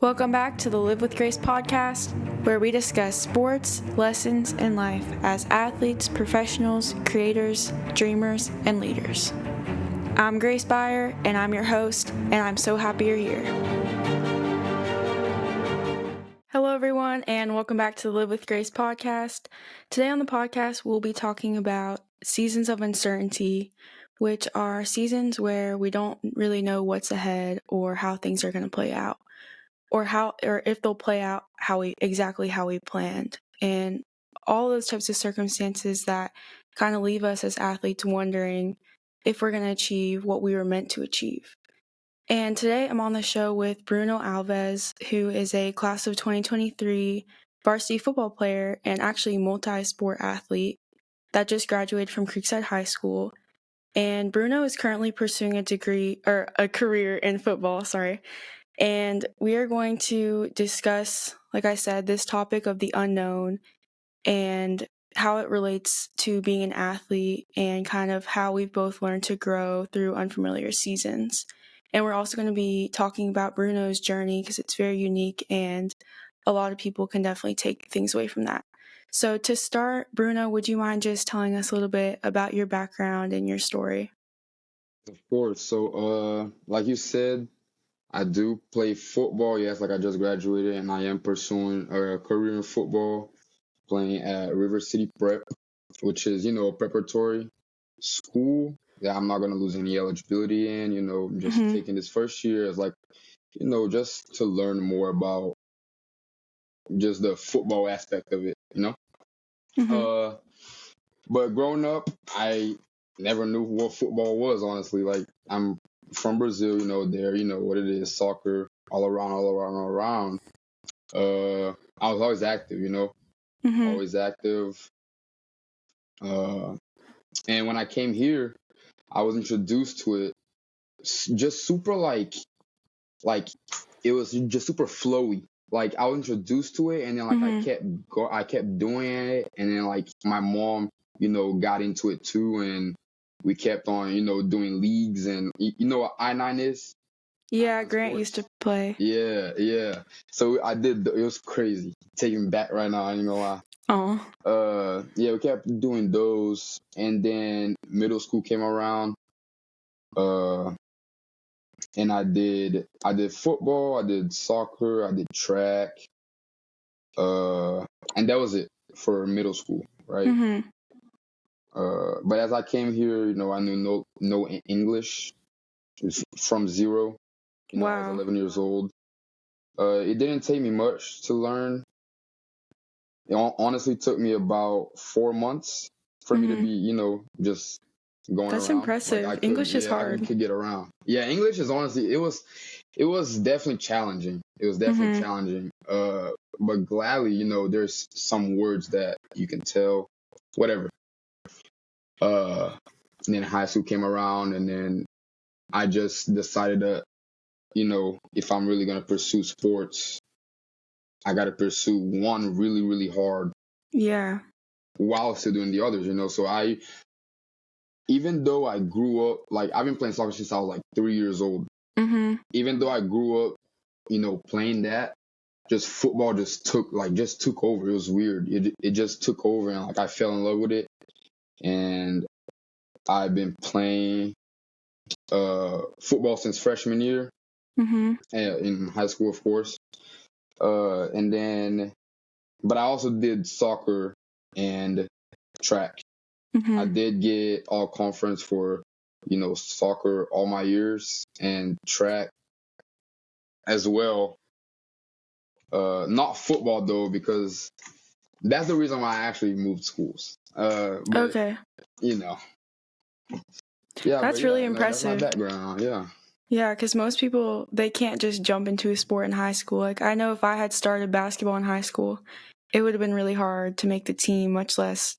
Welcome back to the Live with Grace podcast, where we discuss sports, lessons, and life as athletes, professionals, creators, dreamers, and leaders. I'm Grace Byer, and I'm your host, and I'm so happy you're here. Hello, everyone, and welcome back to the Live with Grace podcast. Today on the podcast, we'll be talking about seasons of uncertainty, which are seasons where we don't really know what's ahead or how things are going to play out. Or if they'll play out how we planned, and all those types of circumstances that kind of leave us as athletes wondering if we're going to achieve what we were meant to achieve. And today I'm on the show with Bruno Alves, who is a class of 2023 varsity football player and actually multi-sport athlete that just graduated from Creekside High School. And Bruno is currently pursuing a career in football, and we are going to discuss, like I said, this topic of the unknown and how it relates to being an athlete and kind of how we've both learned to grow through unfamiliar seasons. And we're also going to be talking about Bruno's journey because it's very unique and a lot of people can definitely take things away from that. So to start, Bruno, would you mind just telling us a little bit about your background and your story? Of course. So, like you said, I do play football. Yes, like I just graduated and I am pursuing a career in football, playing at River City Prep, which is, a preparatory school that I'm not going to lose any eligibility in, just taking this first year as just to learn more about just the football aspect of it. Uh, but growing up, I never knew what football was, honestly. Like, I'm from Brazil, there, what it is, soccer, all around, all around, all around. I was always active, always active. And when I came here, I was introduced to it just super like it was just super flowy. Like I was introduced to it, and then I kept doing it, and then like my mom, got into it too, and we kept on, doing leagues, and you know what I9 is? Yeah, I9 Grant Sports. used to play. Yeah. So I did. It was crazy. Taking me back right now. I ain't gonna lie. Oh. Yeah, we kept doing those, and then middle school came around. And I did football, I did soccer, I did track, and that was it for middle school, right? But as I came here, I knew no English from zero. Wow. I was 11 years old. It didn't take me much to learn. It honestly took me about 4 months for me to be, just going That's around. impressive. Like English is hard. I could get around. Yeah, English is honestly, it was definitely challenging. It was definitely challenging. But gladly, there's some words that you can tell, whatever. And then high school came around, and then I just decided that, if I'm really gonna pursue sports, I gotta pursue one really, really hard. Yeah. While still doing the others, So even though I grew up, like I've been playing soccer since I was like 3 years old. Even though I grew up, playing that, just football just took over. It was weird. It just took over, and like I fell in love with it. And I've been playing football since freshman year, in high school, of course. And then, but I also did soccer and track. I did get all conference for, soccer all my years, and track as well. Not football though, because that's the reason why I actually moved schools. But, Okay. Yeah. That's really impressive. That's my background. Yeah. Yeah, because most people, they can't just jump into a sport in high school. Like, I know if I had started basketball in high school, it would have been really hard to make the team, much less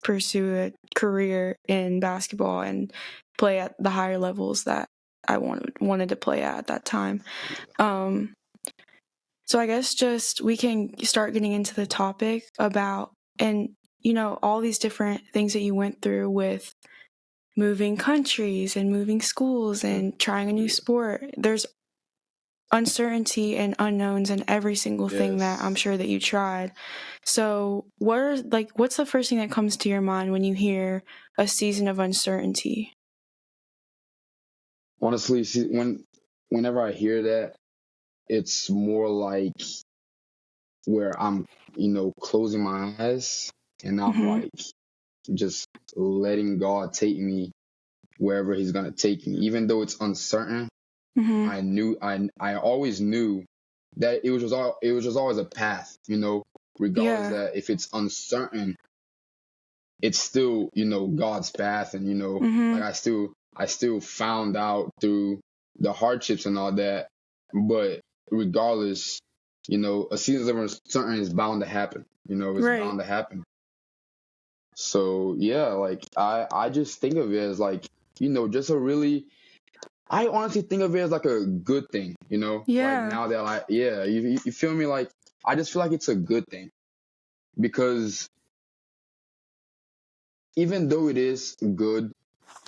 pursue a career in basketball and play at the higher levels that I wanted to play at that time. So I guess just we can start getting into the topic about, and all these different things that you went through with moving countries and moving schools and trying a new sport. There's uncertainty and unknowns in every single thing that I'm Yes. sure that you tried. So what's the first thing that comes to your mind when you hear a season of uncertainty? Honestly, see, whenever I hear that, it's more like where I'm, closing my eyes and I'm Mhm. like just letting God take me wherever He's gonna take me, even though it's uncertain. Mhm. I always knew that it was just always a path, regardless Yeah. that if it's uncertain, it's still, God's path. And, like Mhm. I still found out through the hardships and all that. But regardless, a season of uncertainty is bound to happen. It's Right. bound to happen. So yeah, like I just think of it as like, just a really, I honestly think of it as like a good thing, like Yeah. now that you feel me? Like, I just feel like it's a good thing because even though it is good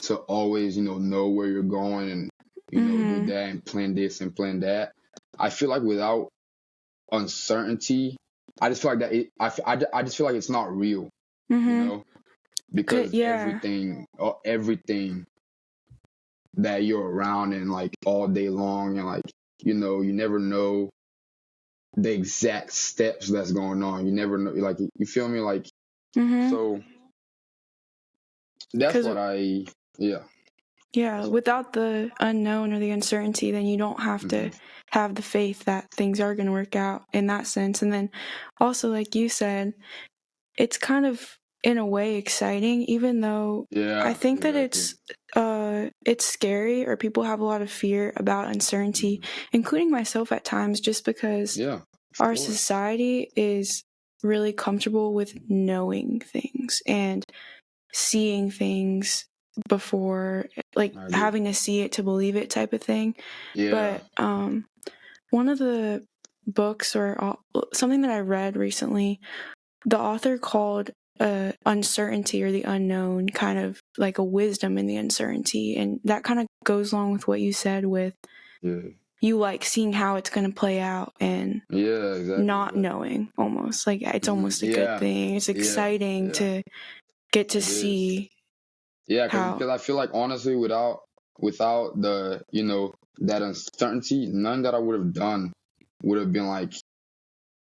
to always, know where you're going and, do Mhm. that and plan this and plan that, I feel like without uncertainty, I just feel like that I just feel like it's not real, you Mhm. know, because Yeah. everything that you're around and like all day long and like, you never know the exact steps that's going on. You never know, like, you feel me? Like, Mhm. so that's 'Cause what yeah. yeah, without the unknown or the uncertainty, then you don't have to Hmm. have the faith that things are going to work out in that sense. And then also, like you said, it's kind of in a way exciting, even though I Yeah, think that exactly. it's scary or people have a lot of fear about uncertainty, Hmm. including myself at times, just because Yeah, of our course. society is really comfortable with knowing things and seeing things before, like I agree. having to see it to believe it type of thing. Yeah. But one of the books or something that I read recently, the author called uncertainty or the unknown kind of like a wisdom in the uncertainty. And that kind of goes along with what you said with Yeah. you like seeing how it's going to play out and Yeah, exactly, not exactly. knowing, almost like it's almost a good Yeah, thing. It's yeah, exciting yeah. to get to It is. see Yeah, how. because I feel like honestly, without the, that uncertainty, none that I would have done would have been like,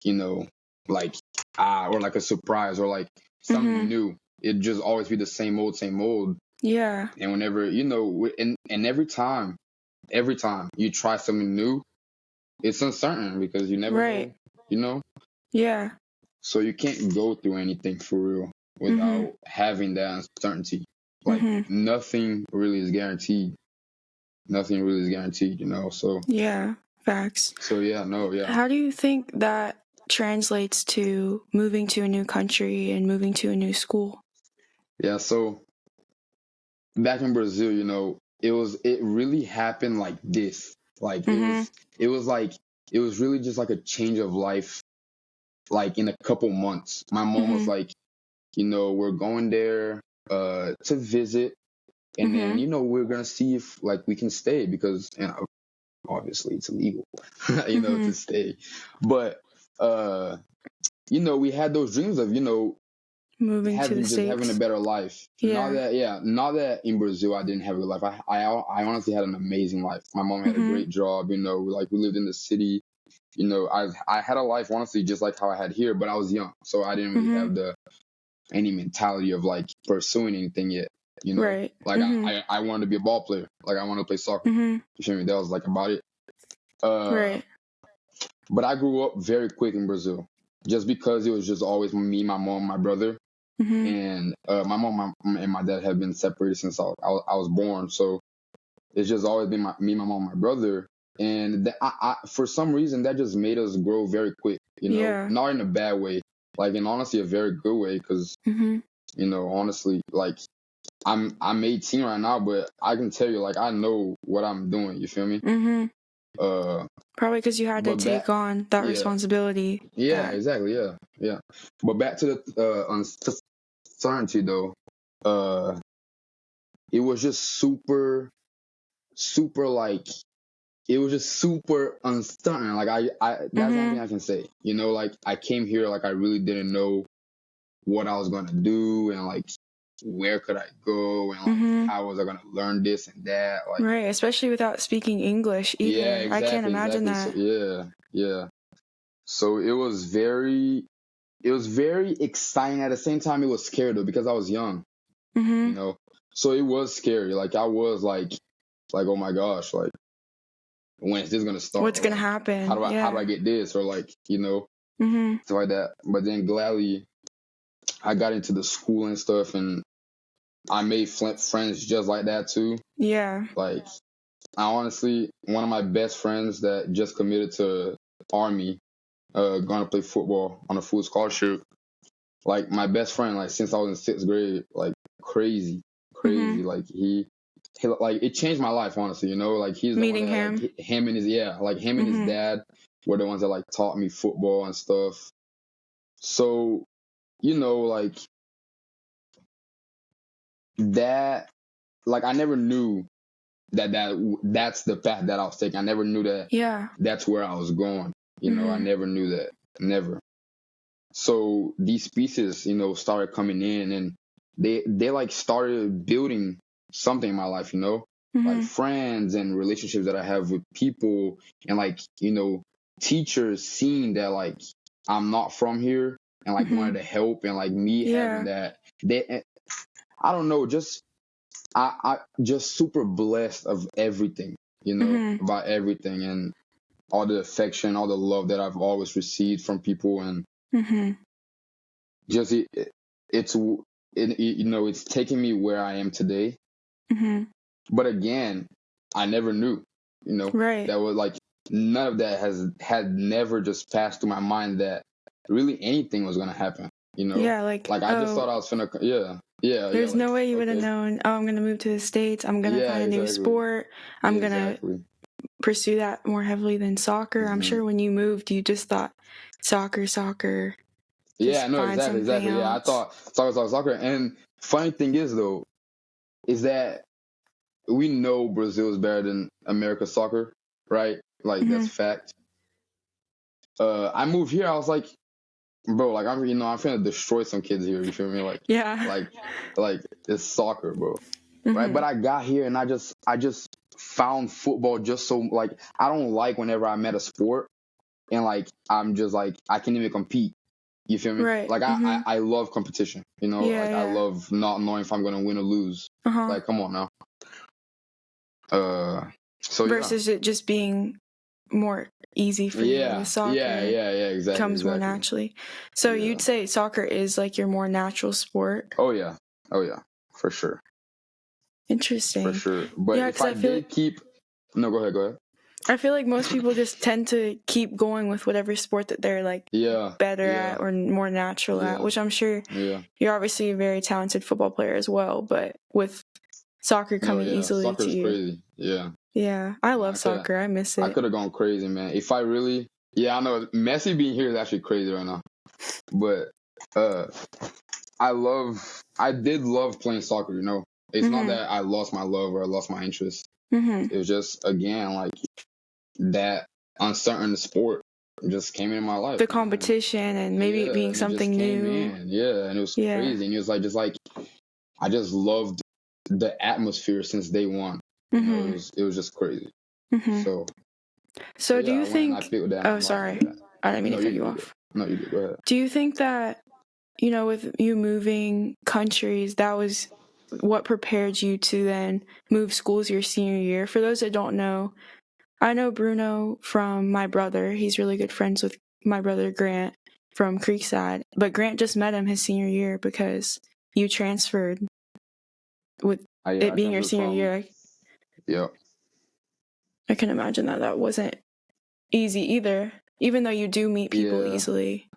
you know like, or like a surprise or like something Mhm. new. It'd just always be the same old. Yeah. And whenever, and every time you try something new, it's uncertain because you never Right. know, you know. Yeah. So you can't go through anything for real Mhm. without having that uncertainty. Like, Mhm. nothing really is guaranteed. Nothing really is guaranteed, So Yeah. Facts. yeah, no, yeah. How do you think that translates to moving to a new country and moving to a new school? Yeah, so back in Brazil, it really happened like this. Like, Mhm. it was really just like a change of life, like in a couple months. My mom was Mhm. like, we're going there to visit, and then, Mhm. we're gonna see if like we can stay because, obviously it's illegal, to Mhm. stay. But we had those dreams of, Moving to the having just having a States. better life. Yeah. Not that in Brazil I didn't have a good life. I honestly had an amazing life. My mom had a Mhm. great job. Like, we lived in the city. I had a life honestly just like how I had here, but I was young, so I didn't really Mhm. have any mentality of like pursuing anything yet. Right. Like, Mhm. I wanted to be a ball player. Like, I wanted to play soccer. Mhm. You feel me? That was like about it. Uh, Right. but I grew up very quick in Brazil, just because it was just always me, my mom, my brother. Mhm. And my mom and my dad have been separated since I was born. So it's just always been me, my mom, my brother. And for some reason, that just made us grow very quick, Yeah. not in a bad way, like, in honestly a very good way. Because, Mhm. honestly, like, I'm 18 right now, but I can tell you, like, I know what I'm doing. You feel me? Mhm. Uh, Probably because you had to but take back, on that yeah, responsibility. yeah, That. exactly, yeah, yeah. But back to the uncertainty though. Uh, it was just super, super like it was just super uncertain. Like that's the only thing I can say. You know, like I came here like I really didn't know what I was gonna do and like where could I go and like how was I gonna learn this and that. Like Right, especially without speaking English yeah, either. I can't imagine exactly. So that. yeah. So it was very exciting. At the same time, it was scary though because I was young, you Mm-hmm. know. So it was scary. Like I was like oh my gosh, like when is this gonna start? What's Or gonna like happen? how do Yeah. I get this? Or like Mm-hmm. stuff like that. But then gladly I got into the school and stuff, and I made friends just like that too. Yeah. Like I honestly, one of my best friends that just committed to Army, going to play football on a full scholarship. Like my best friend, like since I was in sixth grade, like crazy, Mm-hmm. crazy. Like he like it changed my life, honestly. You know, like he's the one Meeting that like him. him and his like him and his Mm-hmm. dad were the ones that like taught me football and stuff. So like that, like I never knew that's the path that I was taking. I never knew that Yeah. that's where I was going. I Mm-hmm. never knew that, never. So these pieces, started coming in, and they like started building something in my life, like Mm-hmm. friends and relationships that I have with people, and like, teachers seeing that like I'm not from here and like Mm-hmm. wanted to help, and like me having Yeah. that, I don't know, just I just super blessed of everything, Mm-hmm. about everything, and all the affection, all the love that I've always received from people, and Mm-hmm. just it's it's taking me where I am today. Mm-hmm. But again, I never knew, Right. that was like none of that had never just passed through my mind that really anything was gonna happen. Yeah, like, Like I just oh, thought I was finna, yeah, there's like no way you would have okay, known, oh, I'm gonna move to the States, I'm gonna yeah, find a new exactly, sport, I'm gonna exactly. pursue that more heavily than soccer. I'm hmm sure when you moved, you just thought soccer, Yeah, just no, find exactly, something exactly. Yeah, I else. thought soccer. And funny thing is though, is that we know Brazil is better than America's soccer, right? Like Mm-hmm. that's fact. I moved here. I was like, bro, like I'm finna destroy some kids here. You feel me? Yeah. Like, like it's soccer, bro. Right? Mm-hmm. But I got here and I just found football just so like I don't like whenever I'm at a sport and like I'm just like I can't even compete. You feel me? Right. Like I, Mm-hmm. I, I love competition. Yeah, Like I yeah. love not knowing if I'm gonna win or lose. Uh-huh. Like come on now. Uh, so yeah. Versus it just being more easy for you with soccer. Yeah, exactly, Comes more exactly. naturally. So Yeah. you'd say soccer is like your more natural sport? Oh yeah. Oh yeah. For sure. For Interesting. sure. But Yeah, if because I did keep no, go ahead. I feel like most people just tend to keep going with whatever sport that they're like Yeah. better at Yeah. or more natural at, Yeah. which I'm sure Yeah. you're obviously a very talented football player as well, but with soccer No, coming yeah. easily Soccer to is you. crazy. Yeah. Yeah, I No, love soccer. I miss I it. could have gone crazy, man. If I really I know Messi being here is actually crazy right now. But uh I did love playing soccer. It's not Mhm. that I lost my love or I lost my interest. Mhm. It was just again like that uncertain sport just came in my life, The man. competition and maybe it Yeah, being and it just something came new. in. Yeah, and it was Yeah. crazy. And it was like I just loved the atmosphere since day one. It Mhm. was just crazy. Mhm. So So do yeah, I you went and I think? picked with that and Oh, I'm rocking sorry. with that. I didn't mean No, to you cut good, you you good. off. No, you good. Go ahead. Do you think that with you moving countries, that was what prepared you to then move schools your senior year? For those that don't know, I know Bruno from my brother. He's really good friends with my brother Grant from Creekside, but Grant just met him his senior year because you transferred with Yeah, it I being your transferred senior from year. yeah. I can imagine that wasn't easy either, even though you do meet people Yeah. easily.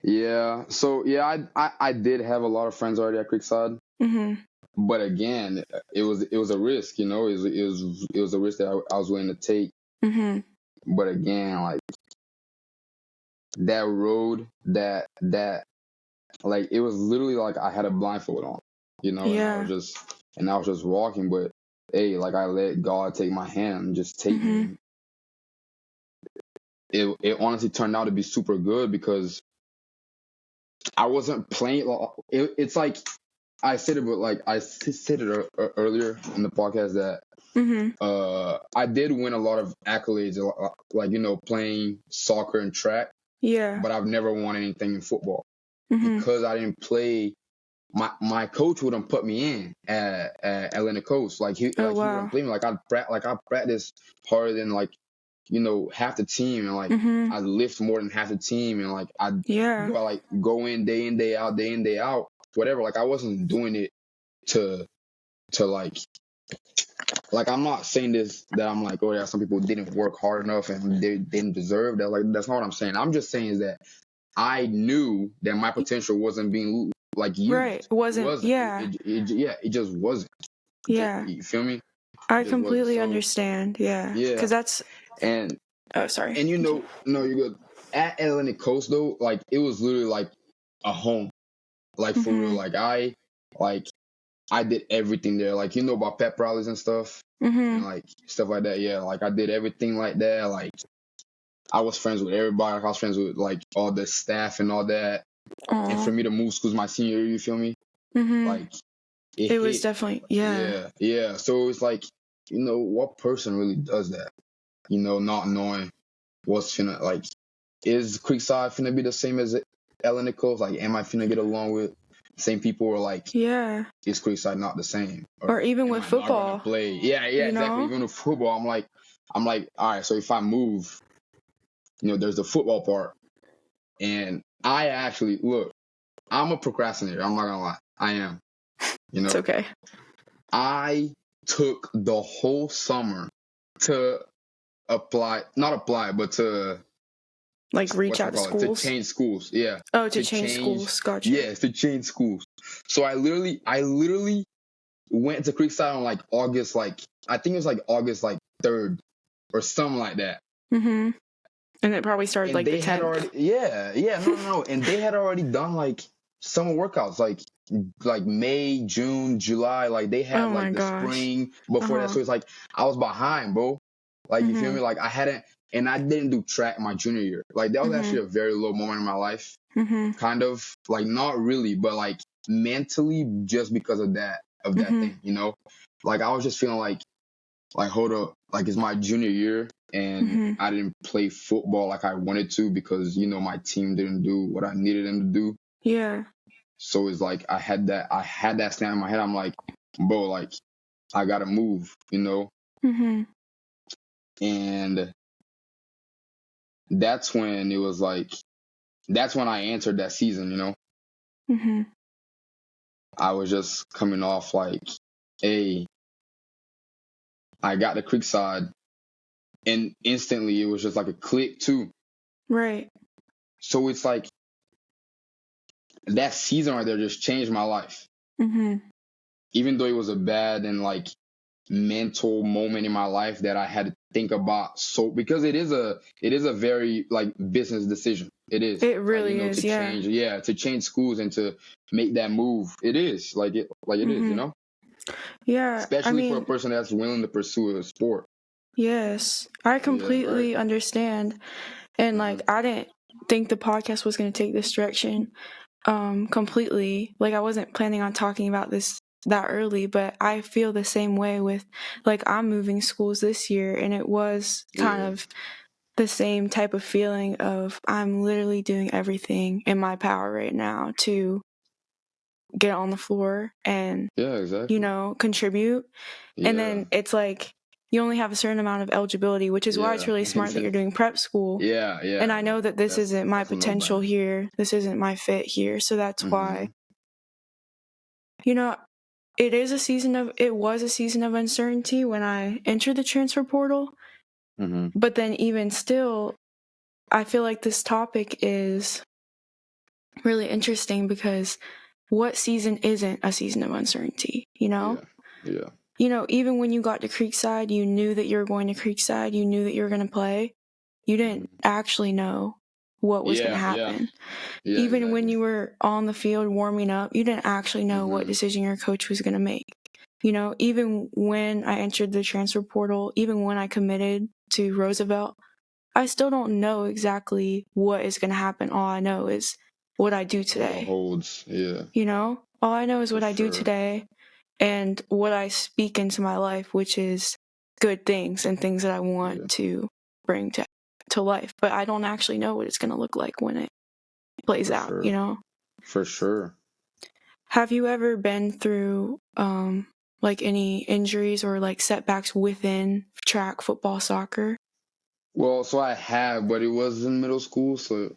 Yeah. So yeah, I did have a lot of friends already at Creekside. Mhm. But again, it was a risk, it was a risk that I was willing to take. Mhm. But again, like that road, that like it was literally like I had a blindfold on, and I was Yeah. just walking. But hey, like I let God take my hand and just take Mhm. me. it honestly turned out to be super good because I wasn't playing. It's like I said it, but like I said it earlier in the podcast that Mm-hmm. I did win a lot of accolades, like playing soccer and track, Yeah. but I've never won anything in football Mm-hmm. because I didn't play. My coach wouldn't put me in at Atlantic Coast. Oh, He wow. wouldn't play me. I practice harder than half the team, and Mm-hmm. I lift more than half the team, and I Yeah. go in day out, whatever. Like I wasn't doing it to I'm not saying this that I'm like, oh yeah, some people didn't work hard enough and they didn't deserve that. Like that's not what I'm saying. I'm just saying is that I knew that my potential wasn't being Right. used. It It wasn't. wasn't. Yeah. Yeah, it just wasn't. Yeah. You feel me? I It just wasn't. completely So understand. Yeah. yeah, Because that's. and Oh, sorry. and Continue. no, you're good. At Atlantic Coast though, like it was literally like a home. Like for real. Mm-hmm. Like I did everything there. Like about pep rallies and stuff Mm-hmm. and like stuff like that. Yeah, like I did everything like that. Like I was friends with everybody. Like, I was friends with like all the staff and all that. And Aw. for me to move schools my senior year, you feel me? Mm-hmm. Like it It was hit. definitely. Yeah. Yeah. So it's like, what person really does that? Not knowing what's finna like, is Creekside finna be the same as Ellen Nichols? Like, am I finna get along with the same people, or like, Yeah. is Creekside not the same? Or Or even am with I not gonna football, play? Yeah, you exactly. know? Even with football, I'm like, all right, so if I move, there's the football part. And I actually look, I'm a procrastinator. I'm not gonna lie. I am. It's okay. I took the whole summer to not apply, but to Like reach out to whatchamacallit, to schools. change schools. Yeah. Oh, to To change change, schools. Gotcha. yes, to change schools. So I literally went to Creekside on like August, I think it was like August 3rd or something like that. Mm-hmm. And it probably started And like the they had 10th. already, yeah, no. And they had already done like summer workouts, like May, June, July. Like they had Oh like my the gosh. spring before that. Uh-huh. So it's like I was behind, bro. Like you feel Mm-hmm. me? Like I hadn't, and I didn't do track my junior year. Like that was Mm-hmm. actually a very low moment in my life. Mm-hmm. Kind of like not really, but like mentally, just because of that Mm-hmm. thing. Like I was just feeling like hold up, like it's my junior year and Mm-hmm. I didn't play football like I wanted to because my team didn't do what I needed them to do. Yeah. So it's like I had that snap in my head. I'm like, bro, like I gotta move. Mm-hmm. And that's when it was like, that's when I entered that season. Mm-hmm. I was just coming off like, hey, I got the Creekside, and instantly it was just like a click too. Right. So it's like that season right there just changed my life. Mm-hmm. Even though it was a bad and like mental moment in my life that I had to think about, so because it is a very like business decision. It is It like really is. Yeah. to change schools and to make that move. It is it is, Mm-hmm. Yeah. I especially for a mean, person that's willing to pursue a sport. yes. I Yeah, right. completely understand. And Hmm. like I didn't think the podcast was going to take this direction completely. Like I wasn't planning on talking about this that early, but I feel the same way with like I'm moving schools this year, and it was kind Yeah. of the same type of feeling of I'm literally doing everything in my power right now to get on the floor and Yeah, exactly. contribute. And Yeah. then it's like you only have a certain amount of eligibility, which is why it's Yeah. really smart that you're doing prep school. And Yeah. I know that this isn't my That's a potential no-brainer. here. This isn't my fit here. So that's why, Hmm. you know, it was a season of uncertainty when I entered the transfer portal. Hmm. But then even still, I feel like this topic is really interesting because what season isn't a season of uncertainty, you know? Yeah. Yeah. Even when you got to Creekside, you knew that you were going to Creekside, you knew that you were going to play. You didn't Hmm. actually know what was going to Yeah. happen. Yeah, Even when exactly. you were on the field warming up, you didn't actually know what Hmm. decision your coach was going to make. Even when I entered the transfer portal, even when I committed to Roosevelt, I still don't know exactly what is going to happen. All I know is what I do What today. holds, yeah. You know, all I know is what For I do sure. today and what I speak into my life, which is good things and things that I want to bring to life. But I don't actually know what it's going to look like when it plays For out, sure. you know? For sure. Have you ever been through like any injuries or like setbacks within track, football, soccer? Well, so I have, but it was in middle school, so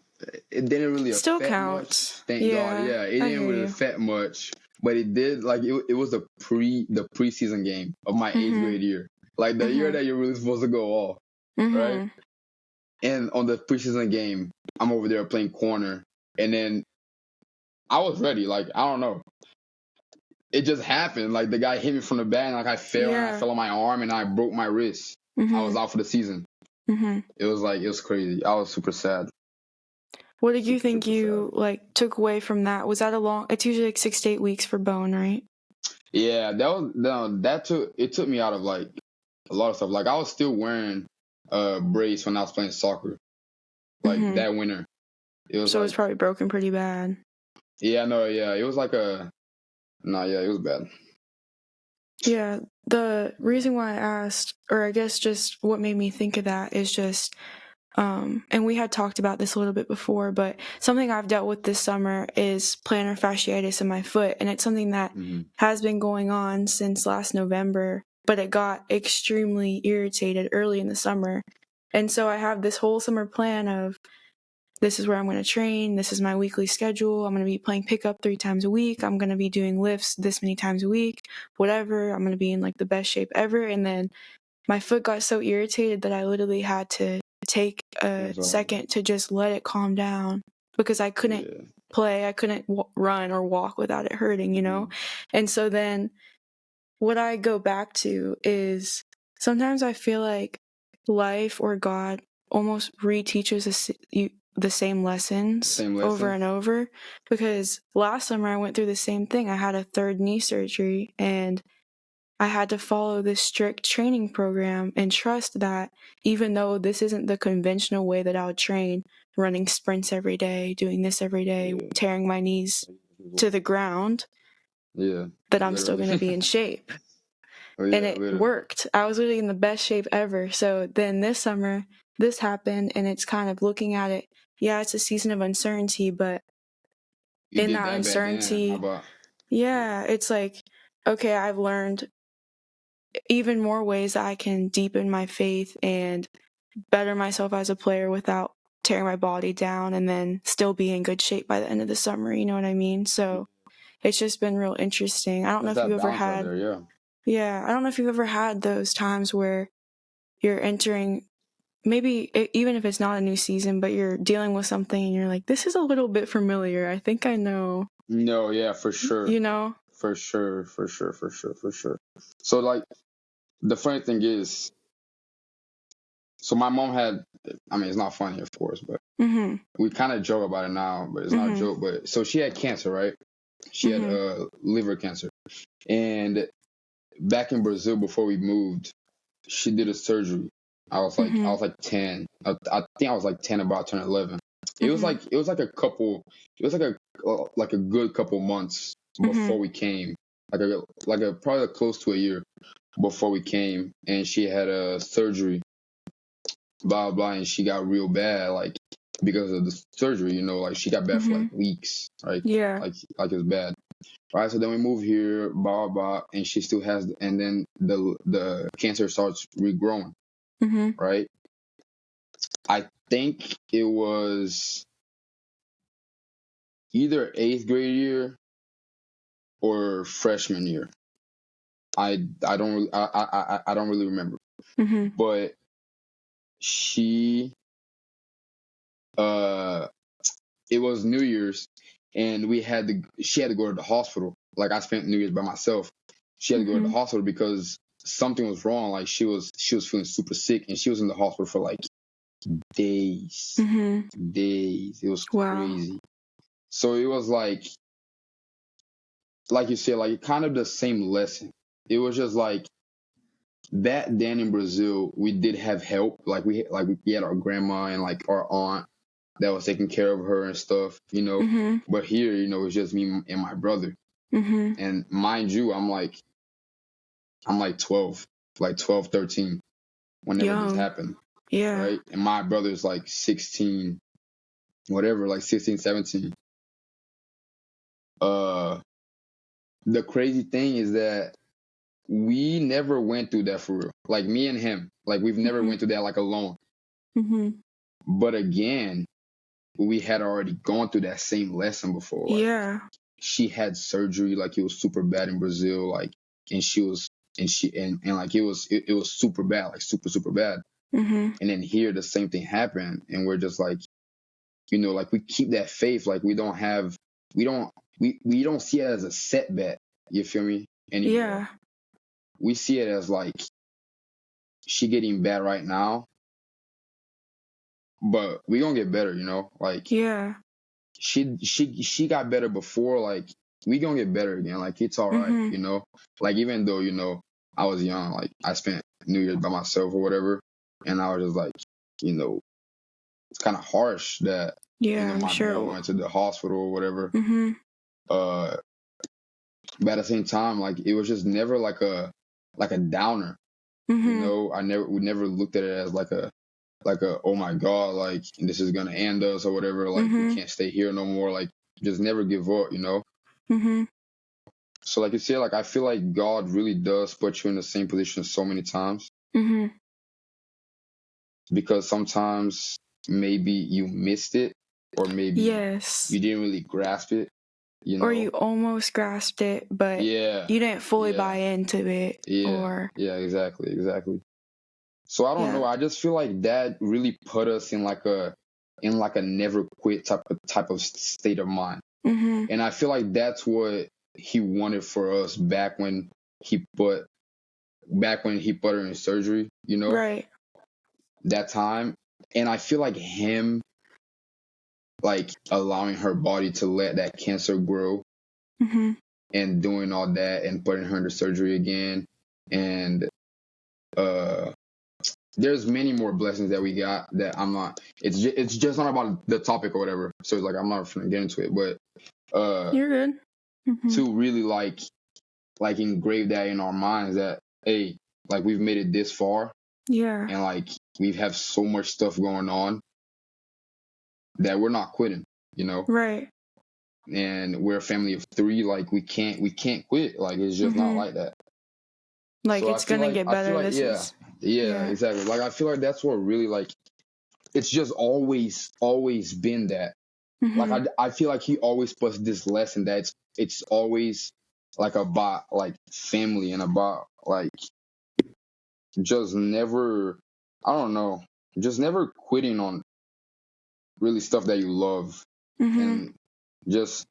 it didn't really Still affect much. counts. Thank God. Yeah, Yeah, it I didn't hear really you. affect much, but it did. Like it was the preseason game of my eighth Mhm. grade year, like the year Mhm. that you're really supposed to go off, right? Mhm. And on the preseason game, I'm over there playing corner, and then I was ready. Like I don't know, it just happened. Like the guy hit me from the back, and like I fell, and I Yeah. fell on my arm, and I broke my wrist. I was Mhm. out for the season. Mhm. It was crazy. I was super sad. What did you Super, think super sad. you like took away from that? Was that a long? It's usually like 6 to 8 weeks for bone, right? Yeah, that was no, that took me out of like a lot of stuff. Like I was still wearing a brace when I was playing soccer. Like Mhm. that winter. It was So it's like probably broken pretty bad. yeah, no, yeah. It was like a no, yeah, it was bad. Yeah, the reason why I asked, or I guess just what made me think of that is just, and we had talked about this a little bit before, but something I've dealt with this summer is plantar fasciitis in my foot, and it's something that Mm-hmm. has been going on since last November, but it got extremely irritated early in the summer. And so I have this whole summer plan of this is where I'm going to train. This is my weekly schedule. I'm going to be playing pickup 3 times a week. I'm going to be doing lifts this many times a week, whatever. I'm going to be in like the best shape ever. And then my foot got so irritated that I literally had to take a Hands off. second to just let it calm down because I couldn't Yeah. play. I couldn't run or walk without it hurting, you know? Mm-hmm. And so then what I go back to is sometimes I feel like life or God almost reteaches the same lessons Same over lesson. and over. Because last summer I went through the same thing. I had a third knee surgery and I had to follow this strict training program and trust that even though this isn't the conventional way that I would train, running sprints every day, doing this every day, Yeah. tearing my knees to the ground, Yeah. that I'm still Literally. going to be in shape. Oh And yeah, it literally. worked. I was really in the best shape ever. So then this summer, this happened, and it's kind of looking at it. Yeah, it's a season of uncertainty, but You in did that that back then. How uncertainty, about yeah. yeah, it's like, okay, I've learned even more ways that I can deepen my faith and better myself as a player without tearing my body down and then still be in good shape by the end of the summer. You know what I mean? So it's just been real interesting. I don't know That's if you've that ever balance right had, there, yeah. yeah, I don't know if you've ever had those times where you're entering maybe even if it's not a new season, but you're dealing with something and you're like, this is a little bit familiar. I think I know, No, yeah, for sure. you know? For sure, for sure, for sure, for sure. So like the funny thing is, so my mom had, I mean, it's not funny, of course, but Mm-hmm. we kind of joke about it now, but it's not a Mm-hmm. joke. But so she had cancer, right? She had Mm-hmm. liver cancer, and back in Brazil before we moved, she did a surgery. I Mm-hmm. was like 10. I think I was like 10, about to turn 11. Mm-hmm. It was like a couple. It was like a good couple months Mm-hmm. before we came. Like a probably close to a year before we came, and she had a surgery, blah blah, and she got real bad, like because of the surgery. You know, like she got bad for Mm-hmm. like weeks, right? Yeah. Like it was bad. Right, so then we move here, blah blah, and she still has, and then the cancer starts regrowing, Mm-hmm. right? I think it was either eighth grade year or freshman year. I don't really remember, Mm-hmm. but she uh it was New Year's, and she had to go to the hospital. Like I spent New Year's by myself. She had to go to the Mm-hmm. hospital because something was wrong. Like she was feeling super sick, and she was in the hospital for like days, Mm-hmm. days. It was Wow. crazy. So it was like you said, like kind of the same lesson. It was just like back then in Brazil, we did have help. Like we had our grandma and like our aunt that was taking care of her and stuff, you know. Mm-hmm. But here, you know, it's just me and my brother. Mm-hmm. And mind you, I'm like 12, like 12, 13 whenever this Young. happened, Yeah. right? And my brother's like 16, whatever, like 16, 17. The crazy thing is that we never went through that for real. Like me and him, like we've never Mm-hmm. went through that like alone. Mm-hmm. But again, we had already gone through that same lesson before. Like Yeah. she had surgery, like it was super bad in Brazil, like and like it was super bad, like super bad. Mm-hmm. And then here the same thing happened, and we're just like, you know, like we keep that faith, like we don't see it as a setback, you feel me, anymore. Yeah. We see it as like she getting bad right now, but we gonna get better, you know, like Yeah. she got better before, like we gonna get better again, like it's all right, Mm-hmm. you know, like even though, you know, I was young, like I spent New Year's by myself or whatever, and I was just like, you know, it's kind of harsh that, you Yeah, know, I'm my dad sure. went to the hospital or whatever. Mm-hmm. But at the same time, like it was just never like a downer, you Mm-hmm. know. We never looked at it as like a oh my god, like this is gonna end us or whatever, like we Mm-hmm. can't stay here no more, like just never give up, you know. Mm-hmm. So like you said, like I feel like God really does put you in the same position so many times, Mm-hmm. because sometimes maybe you missed it, or maybe Yes. you didn't really grasp it, you Or know. you almost grasped it, but Yeah, you didn't fully yeah, buy into it. yeah, Or yeah, exactly. So I don't yeah. know. I just feel like that really put us in like a never quit type of state of mind. Mm-hmm. And I feel like that's what he wanted for us he put back when he put her in surgery, you know, Right. that time. And I feel like him like allowing her body to let that cancer grow Mm-hmm. and doing all that and putting her into surgery again. And there's many more blessings that we got that I'm not. It's just not about the topic or whatever. So it's like I'm not gonna get into it, but You're good. Mm-hmm. to really like engrave that in our minds that, hey, like we've made it this far, Yeah. and like we have so much stuff going on that we're not quitting, you know. Right. And we're a family of 3. Like we can't quit. Like it's just not Mm-hmm. like that. Like So it's gonna get I feel better. like This is yeah, yeah. exactly. Like I feel like that's what really like it's just always been that. Like Mm-hmm. I feel like he always puts this lesson that it's always like about like family and about like just never, I don't know, just never quitting on really stuff that you love, Mm-hmm. and just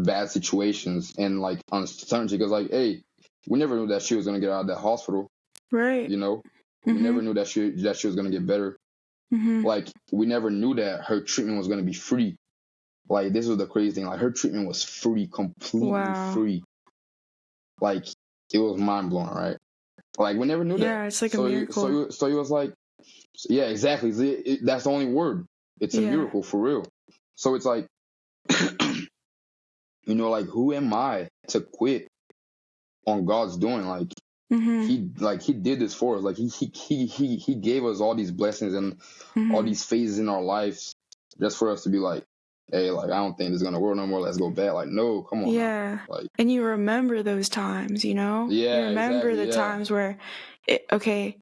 bad situations and like uncertainty, because like, hey, we never knew that she was gonna get out of that hospital, Right. you know. We Mm-hmm. never knew that she was gonna get better. Mm-hmm. Like we never knew that her treatment was gonna be free. Like this was the crazy thing. Like her treatment was free, completely Wow. free. Like it was mind blowing, right? Like we never knew that. Yeah, it's like a miracle. So he was like, yeah, exactly. That's the only word. It's a Yeah. miracle for real. So it's like, you know, like who am I to quit on God's doing? Like Mm-hmm. he did this for us. Like he gave us all these blessings and all Mm-hmm. these phases in our lives just for us to be like, hey, like I don't think this is gonna work no more. Let's go back. Like no, come on now. Yeah. Like And you remember those times, you know? You yeah, remember exactly. the Yeah. times where okay,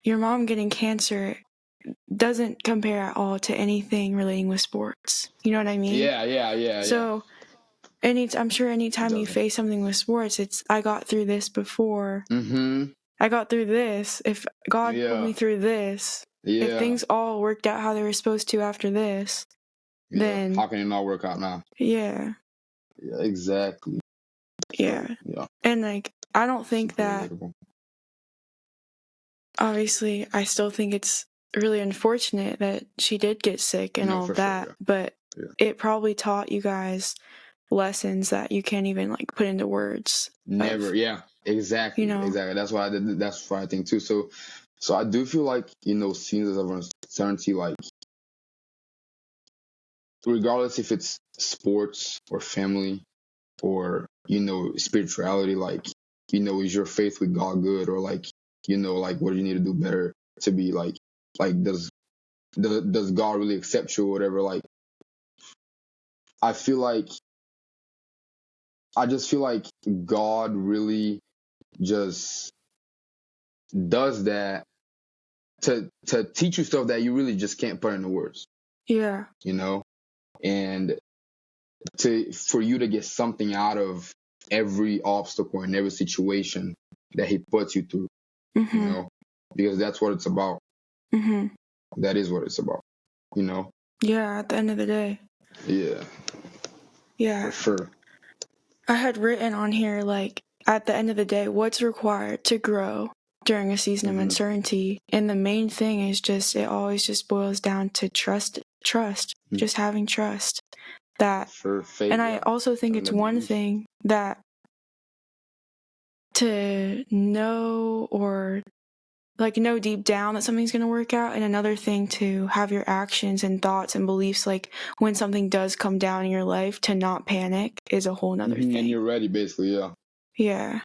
your mom getting cancer doesn't compare at all to anything relating with sports. You know what I mean? Yeah. So I'm sure It anytime you doesn't. face something with sports, it's I got through this before. Mm-hmm. I got through this. If God pulled me Yeah. through this, if Yeah. things all worked out how they were supposed to after this, Yeah. then How can it not work out now? yeah. Yeah, exactly. So Yeah. yeah, And like I don't think super that relatable. obviously I still think it's really unfortunate that she did get sick and No, all of for sure. that, but Yeah. it probably taught you guys lessons that you can't even like put into words. Never. Yeah. Exactly, exactly. That's why that's what I think too. So I do feel like, seasons of uncertainty, like regardless if it's sports or family or, spirituality, like, is your faith with God good, or like, like what do you need to do better to be like does God really accept you or whatever? Like, I feel like I just feel like God really just does that to teach you stuff that you really just can't put into words. Yeah. And for you to get something out of every obstacle and every situation that he puts you through, because that's what it's about. That is what it's about, Yeah, at the end of the day. Yeah. Yeah. For sure. I had written on here, like, at the end of the day, what's required to grow during a season of uncertainty? And the main thing is just, it always just boils down to trust, just having trust. That, for faith, and I also think it's one thing that to know or like know deep down that something's going to work out, and another thing to have your actions and thoughts and beliefs, like when something does come down in your life, to not panic is a whole nother thing. And you're ready, basically. Yeah.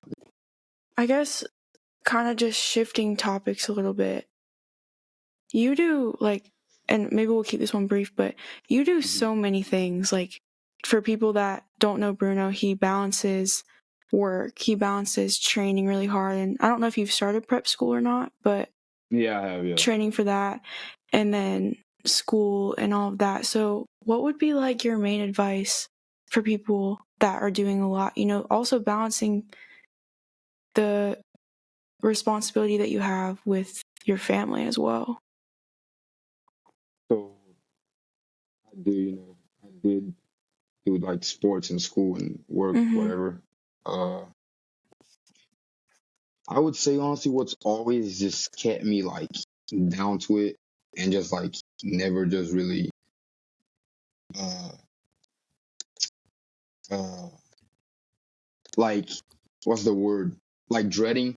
I guess kind of just shifting topics a little bit. You do like, and maybe we'll keep this one brief, but you do so many things. Like, for people that don't know Bruno, he balances work, he balances training really hard. And I don't know if you've started prep school or not, but Yeah, I have, yeah. Training for that, and then school and all of that. So what would be like your main advice for people that are doing a lot, also balancing the responsibility that you have with your family as well? So I did do like sports in school and work, whatever. I would say honestly, what's always just kept me like down to it and just like never just really uh uh like what's the word? Like dreading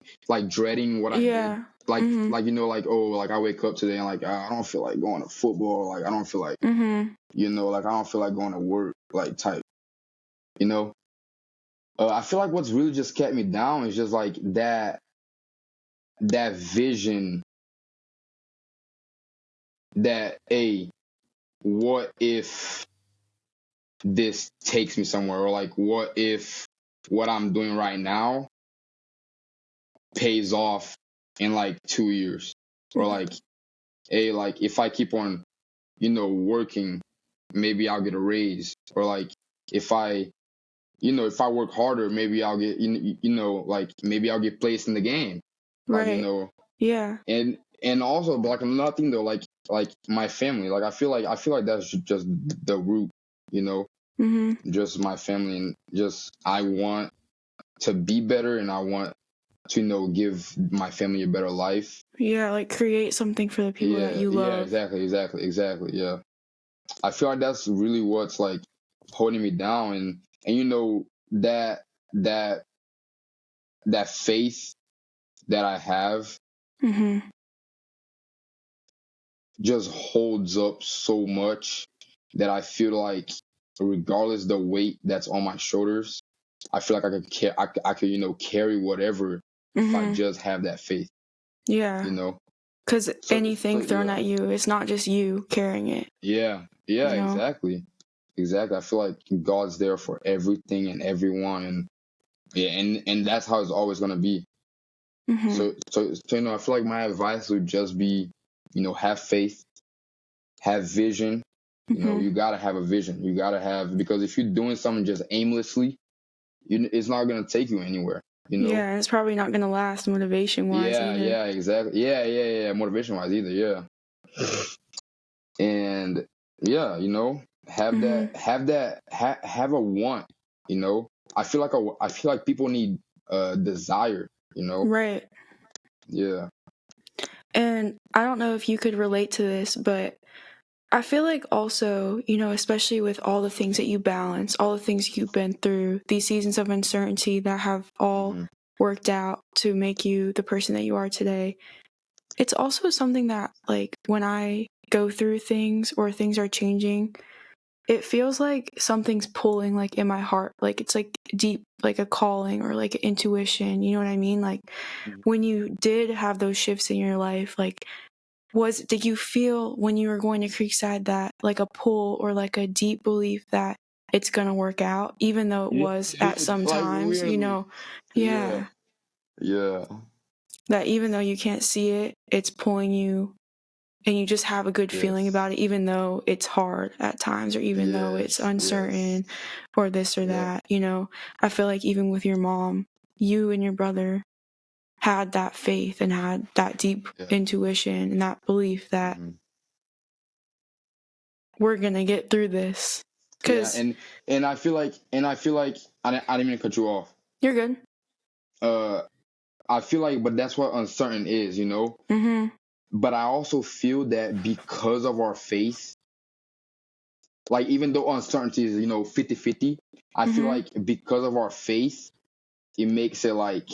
what I did. Like like oh, like I wake up today and like I don't feel like going to football, like I don't feel like like I don't feel like going to work, like type, you know. I feel like what's really just kept me down is just like that vision that, hey, what if this takes me somewhere, or like what if what I'm doing right now pays off in like 2 years, or like, hey, like if I keep on working, maybe I'll get a raise, or like if I work harder, maybe I'll get like maybe I'll get placed in the game, like Yeah. and also, but like another thing though, like my family, like I feel like that's just the root, just my family, and just I want to be better, and I want to give my family a better life. Yeah, like create something for the people that you love. Exactly. Yeah, I feel like that's really what's like holding me down, and that that faith that I have just holds up so much that I feel like regardless the weight that's on my shoulders, I feel like I could carry whatever if I just have that faith. Yeah. Because anything thrown at you, it's not just you carrying it. Yeah, exactly. I feel like God's there for everything and everyone, and yeah, and that's how it's always gonna be. So I feel like my advice would just be, have faith, have vision. You gotta have a vision. You gotta have, because if you're doing something just aimlessly, it's not gonna take you anywhere. Yeah, and it's probably not gonna last motivation wise either. Yeah, exactly. Yeah. Motivation wise either. Yeah. And yeah, have have a want. I feel like people need desire. Right. Yeah. And I don't know if you could relate to this, but I feel like also, especially with all the things that you balance, all the things you've been through, these seasons of uncertainty that have all worked out to make you the person that you are today. It's also something that, like, when I go through things or things are changing, it feels like something's pulling, like, in my heart. Like, it's, like, deep, like a calling or, like, intuition. You know what I mean? Like, when you did have those shifts in your life, like, did you feel when you were going to Creekside that, like, a pull or, like, a deep belief that it's gonna work out, even though it Yeah, was at some like times, you weirdly. know? Yeah, Yeah. yeah, That even though you can't see it, it's pulling you and you just have a good feeling yes, about it, even though it's hard at times or even though it's yes, yes, uncertain or this or yeah, that, you know? I feel like even with your mom, you and your brother had that faith and had that deep yeah. intuition and that belief that Hmm. we're gonna get through this. Yeah, 'Cause and I feel like I didn't mean to cut you off. you're good. Uh, I feel like, but that's what uncertain is, you know. Mm-hmm. But I also feel that because of our faith, like even though uncertainty is, 50-50, I feel Mm-hmm. like because of our faith, it makes it It's like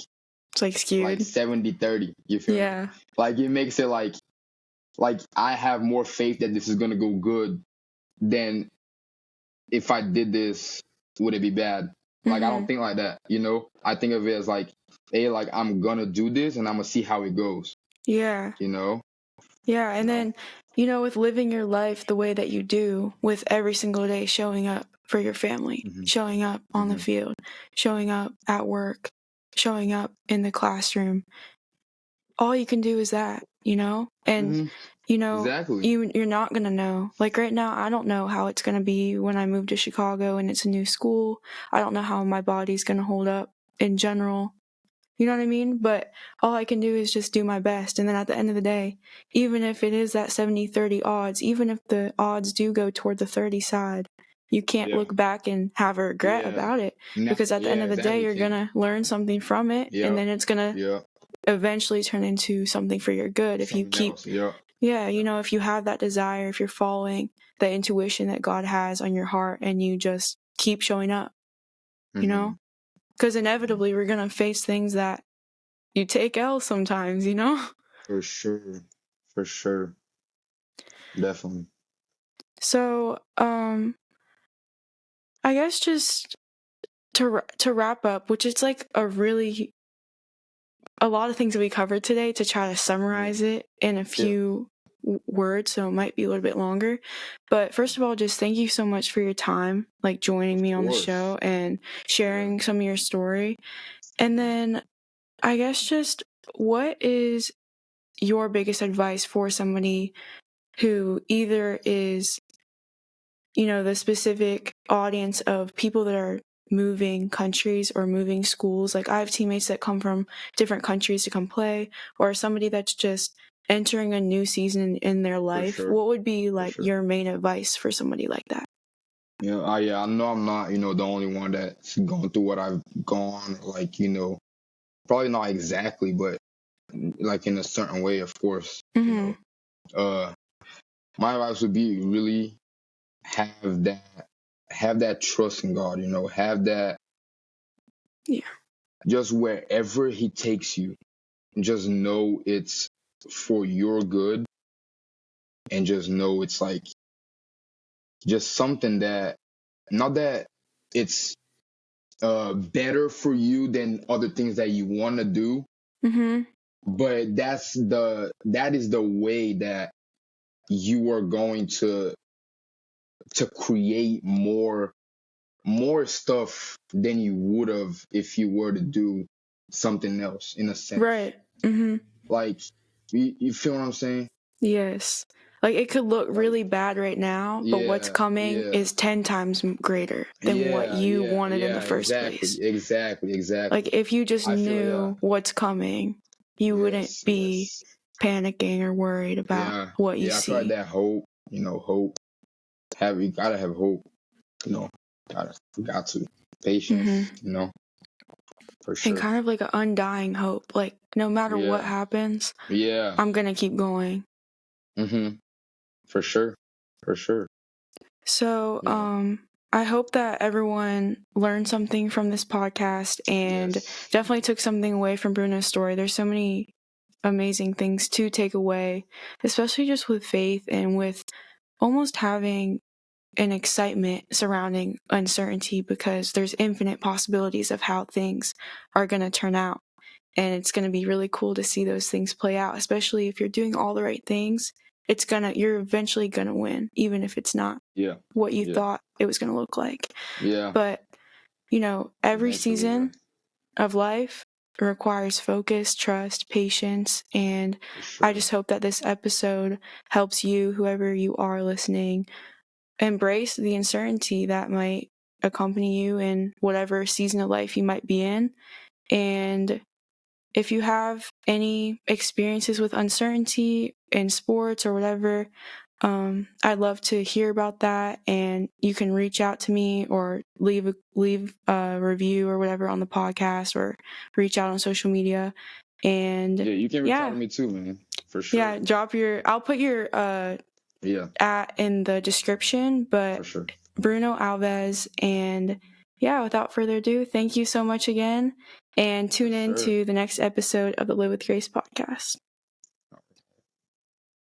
like skewed. 70-30. You feel me? Yeah. Like it makes it like I have more faith that this is gonna go good than if I did this, would it be bad? Like I Mm-hmm. don't think like that, you know? I think of it as like, hey, like I'm gonna do this and I'm gonna see how it goes, Yeah. you know? Yeah. You And know? then, you know, with living your life the way that you do, with every single day showing up for your family, Hmm. showing up on the Hmm. field, showing up at work, showing up in the classroom, all you can do is that, you know? And, Hmm. you know, Exactly. you're not gonna know. Like right now, I don't know how it's gonna be when I move to Chicago and it's a new school. I don't know how my body's gonna hold up in general. You know what I mean? But all I can do is just do my best. And then at the end of the day, even if it is that 70-30 odds, even if the odds do go toward the 30 side, you can't Yeah. look back and have a regret Yeah. about it No, because at the end yeah, of the day, exactly. you're Can't. gonna learn something from it and Yeah. then it's gonna Yeah. eventually turn into something for your good if you Something keep, else. Yeah. yeah, you know, if you have that desire, if you're following the intuition that God has on your heart and you just keep showing up, you know? Hmm. Because inevitably we're gonna face things that you take L sometimes, you know? For sure. For sure. Definitely. So, I guess just to wrap up, which is like a lot of things that we covered today to try to Yeah. summarize it in a Yeah. few words, so it might be a little bit longer. But first of all, just thank you so much for your time, like joining Of me on the course. show and Yeah. sharing some of your story. And then I guess just what is your biggest advice for somebody who either is, you know, the specific audience of people that are moving countries or moving schools? Like I have teammates that come from different countries to come play, or somebody that's just entering a new season in their For life. sure. What would be For like sure. your main advice for somebody like that? Yeah, I know I'm not, the only one that's gone through what I've gone, like, probably not exactly, but like in a certain way, of course, Mm-hmm. Uh, my advice would be really have that, have that trust in God, have that Yeah. just wherever He takes you, just know it's for your good and just know it's like just something that, not that it's better for you than other things that you want to do, Mm-hmm. but that is the way that you are going to create more stuff than you would have if you were to do something else, in a sense. Right. Mm-hmm. Like you feel what I'm saying? Yes. Like it could look Like really bad right now, but what's yeah, coming yeah, is 10 times greater than what yeah, you yeah, wanted in the yeah, first place. exactly. Like if you just I feel yeah, knew what's coming, you wouldn't yes, be yes. panicking or worried about Yeah, what you yeah. I feel like see. that hope, hope. You gotta have hope, you know. Got to patience, Hmm. for And sure. kind of like an undying hope. Like no matter what Yeah, happens, yeah. I'm gonna keep going. Mhm. For sure, for sure. So, Yeah. I hope that everyone learned something from this podcast and Yes. definitely took something away from Bruno's story. There's so many amazing things to take away, especially just with faith and with almost having an excitement surrounding uncertainty, because there's infinite possibilities of how things are going to turn out. And it's going to be really cool to see those things play out, especially if you're doing all the right things. You're eventually going to win, even if it's not Yeah. what you Yeah. thought it was going to look like. Yeah. But, every Eventually, yeah. season of life requires focus, trust, patience, and For I sure. just hope that this episode helps you, whoever you are listening, embrace the uncertainty that might accompany you in whatever season of life you might be in. And if you have any experiences with uncertainty in sports or whatever, I'd love to hear about that, and you can reach out to me or leave a review or whatever on the podcast, or reach out on social media. And Yeah, you can reach out to yeah, me too, man. For yeah, sure. I'll put your Yeah, at in the description, for but sure. Bruno Alves. And yeah, without further ado, thank you so much again, and For tune in sure. to the next episode of the Live with Grace podcast.